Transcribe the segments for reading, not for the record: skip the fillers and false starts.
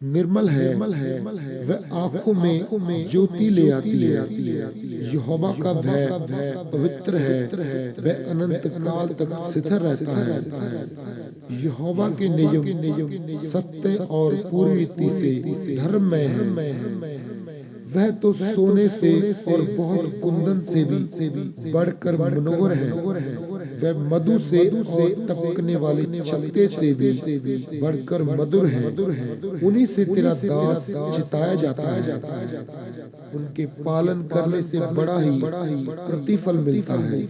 निर्मल है, वह आंखों में ज्योति ले आती है। यहोवा का भय पवित्र है, वह अनंत काल तक स्थिर रहता है। यहोवा के नियम सत्य और पूरी रीति से धर्म में है। वह तो सोने से और बहुत कुंदन से भी बढ़कर मनोहर है। वह मधु से और टपकने वाली छत्ते से भी बढ़कर मधुर है। उन्हीं से तेरा दास चिताया जाता है। उनके पालन करने से बड़ा ही प्रतिफल मिलता है।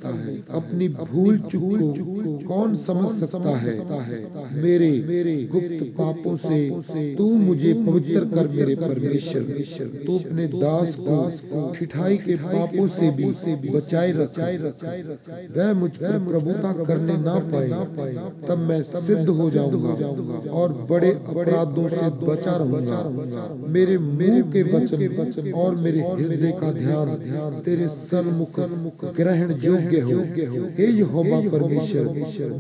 अपनी भूल चूक को कौन समझ सकता है? मेरे गुप्त पापों से तू मुझे पवित्र कर मेरे परमेश्वर। तू अपने दास को ठिठाई के पापों से भी बचाए रखे। वह मुझ पर प्रभुता करने ना पाए, तब मैं सिद्ध हो जाऊंगा और बड़े अपराधों से बचा रहूंगा। मेरे मुंह के वचन और मेरे हृदय का ध्यान तेरे सन्मुख ग्रहण योग्य हो। हे यहोवा परमेश्वर,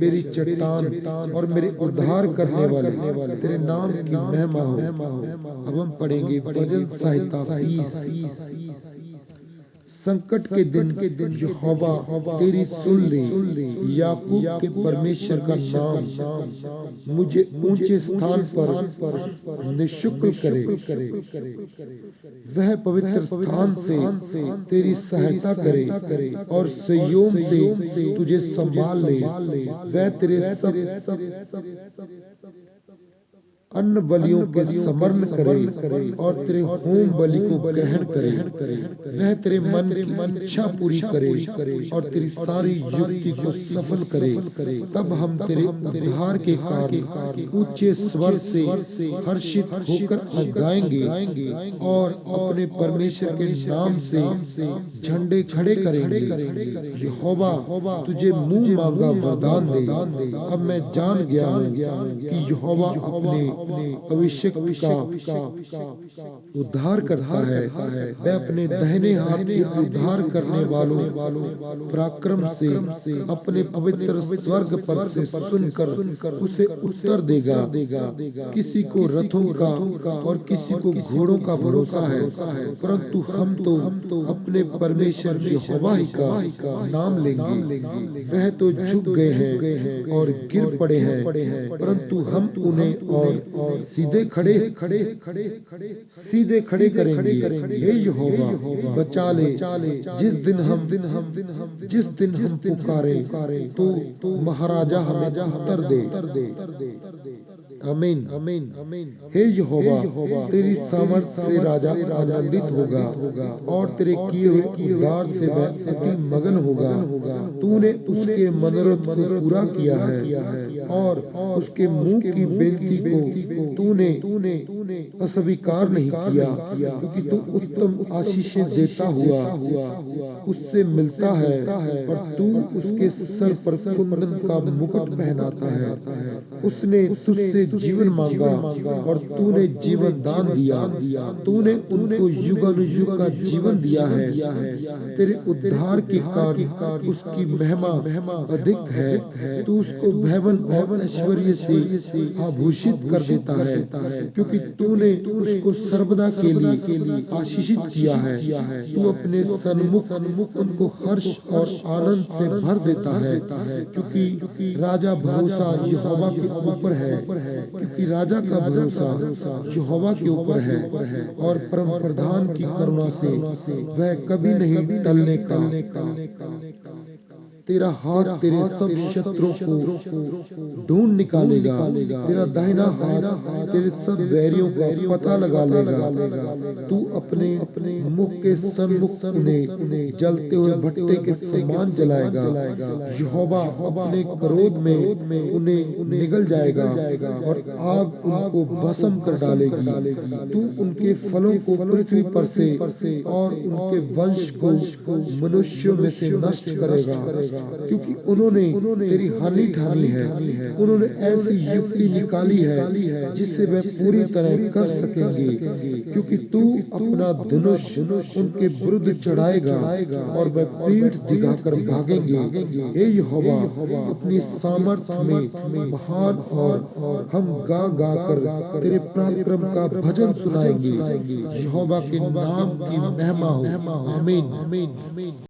मेरी चट्टान और मेरे उद्धार करने वाले तेरे नाम की महिमा हो। अब हम पढ़ेंगे भजन संहिता 30। संकट के दिन यहोवा तेरी सुन ले। याकूब के परमेश्वर का नाम मुझे ऊंचे स्थान पर निशुक्ल करे। वह पवित्र स्थान से तेरी सहायता करे और संयम से तुझे संभाल ले। वह तेरे सब अन्न बलियों के समर्पण करे और तेरे होम बलि को ग्रहण करे। वह तेरे मन की इच्छा पूरी करे और तेरी सारी युक्ति को सफल करे। तब हम तेरे उद्धार के कारण ऊंचे स्वर से हर्षित होकर गाएंगे और अपने परमेश्वर के नाम से झंडे खड़े करेंगे। यहोवा तुझे मुंह मांगा वरदान दे। अब मैं जान गया हूँ कि यहोवा अपने अभिषेक का उद्धार करता है। वह अपने दाहिने हाथ के उद्धार करने वालों पराक्रम से अपने पवित्र स्वर्ग पर से सुनकर उसे उत्तर देगा। किसी को रथों का और किसी को घोड़ों का भरोसा है, परंतु हम तो अपने परमेश्वर यहोवा ही का नाम लेंगे। वह तो झुक गए हैं और गिर पड़े हैं, परंतु हम उन्हें और सीधे खड़े करेंगे। हे यहोवा बचा ले। जिस दिन हम पुकारे तो महाराजा हमें उत्तर दे। आमीन। हे यहोवा तेरी सामर्थ से राजा आनंदित होगा और तेरे किए हुए उद्धार से वह अति मगन होगा। तूने उसके मनोरथ को पूरा किया है और उसके मुंह की बेनती को तूने अस्वीकार नहीं किया, क्योंकि तू उत्तम आशीषें देता हुआ उससे मिलता है और तू उसके सर पर कुंदन का मुकुट पहनाता है। उसने तुझसे जीवन मांगा और तूने जीवन दान दिया। तूने उनको युगानुयुग का जीवन दिया है। तेरे उद्धार के कारण उसकी महिमा अधिक है। तू उसको भवन ऐश्वर्य से आभूषित कर देता है, क्योंकि तूने उसको सर्वदा के लिए आशीषित किया है। तू अपने सन्मुख उनको हर्ष और आनंद से भर देता है, क्योंकि राजा भरोसा यहोवा के ऊपर है। क्योंकि राजा का भरोसा यहोवा के ऊपर है और परम प्रधान की करुणा से वह कभी नहीं टलने का। तेरा हाथ तेरे सब शत्रुओं को ढूंढ निकालेगा। तेरा दाहिना हाथ तेरे सब बैरियों का पता लगा लेगा। तू अपने मुख के सन्मुख उन्हें जलते हुए भट्टे के समान जलाएगा। यहोवा अपने क्रोध में उन्हें निगल जाएगा और आग उनको भस्म कर डालेगी। तू उनके फलों को पृथ्वी पर से और उनके वंश को मनुष्यों में से नष्ट करेगा। क्योंकि उन्होंने तेरी हानि ठानी है। उन्होंने ऐसी युक्ति निकाली है जिससे वह पूरी तरह कर सकेंगे, क्योंकि तू अपना धनुष उनके विरुद्ध चढ़ाएगा और वह पीठ दिखाकर भागेंगे। हे यहोवा, अपनी सामर्थ में महान और हम गा गा कर तेरे पराक्रम का भजन सुनाएंगे। यहोवा के नाम की महिमा हो। आमीन।